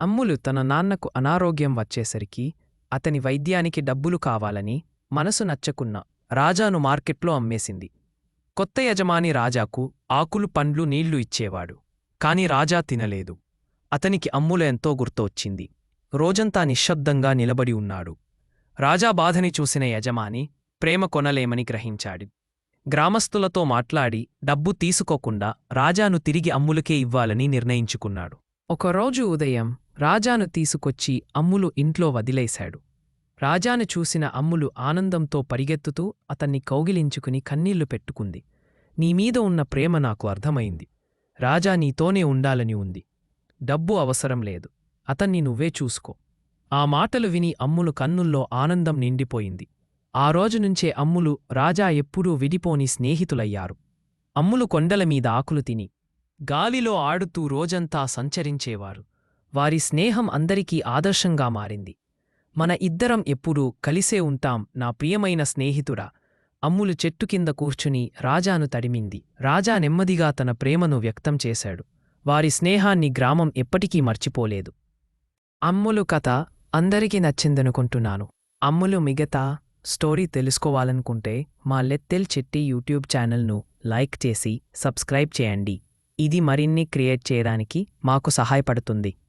అమ్ములు తన నాన్నకు అనారోగ్యం వచ్చేసరికి అతని వైద్యానికి డబ్బులు కావాలని మనసు నచ్చకున్న రాజాను మార్కెట్లో అమ్మేసింది. కొత్త యజమాని రాజాకు ఆకులు పండ్లు నీళ్లు ఇచ్చేవాడు. కాని రాజా తినలేదు. అతనికి అమ్ములు ఎంతో గుర్తొచ్చింది. రోజంతా నిశ్శబ్దంగా నిలబడి ఉన్నాడు. రాజా బాధని చూసిన యజమాని ప్రేమ కొనలేమని గ్రహించాడు. గ్రామస్తులతో మాట్లాడి డబ్బు తీసుకోకుండా రాజాను తిరిగి అమ్ములకే ఇవ్వాలని నిర్ణయించుకున్నాడు. ఒకరోజు ఉదయం రాజాను తీసుకొచ్చి అమ్ములు ఇంట్లో వదిలేశాడు. రాజాను చూసిన అమ్ములు ఆనందంతో పరిగెత్తుతూ అతన్ని కౌగిలించుకుని కన్నీళ్లు పెట్టుకుంది. నీమీద ఉన్న ప్రేమ నాకు అర్థమైంది. రాజా నీతోనే ఉండాలని ఉంది. డబ్బు అవసరం లేదు. అతన్ని నువ్వే చూసుకో. ఆ మాటలు విని అమ్ములు కన్నుల్లో ఆనందం నిండిపోయింది. ఆ రోజునుంచే అమ్ములు రాజా ఎప్పుడూ విడిపోని స్నేహితులయ్యారు. అమ్ములు కొండలమీద ఆకులు తిని గాలిలో ఆడుతూ రోజంతా సంచరించేవారు. వారి స్నేహం అందరికీ ఆదర్శంగా మారింది. మన ఇద్దరం ఎప్పుడూ కలిసే ఉంటాం నా ప్రియమైన స్నేహితుడా. అమ్ములు చెట్టు కింద కూర్చుని రాజాను తడిమింది. రాజా నెమ్మదిగా తన ప్రేమను వ్యక్తం చేశాడు. వారి స్నేహాన్ని గ్రామం ఎప్పటికీ మర్చిపోలేదు. అమ్ములు కథ అందరికీ నచ్చిందనుకుంటున్నాను. అమ్ములు మిగతా స్టోరీ తెలుసుకోవాలనుకుంటే మా లెత్తెల్ చిట్టి యూట్యూబ్ ఛానల్ను లైక్ చేసి సబ్స్క్రైబ్ చేయండి. ఇది మరిన్ని క్రియేట్ చేయడానికి మాకు సహాయపడుతుంది.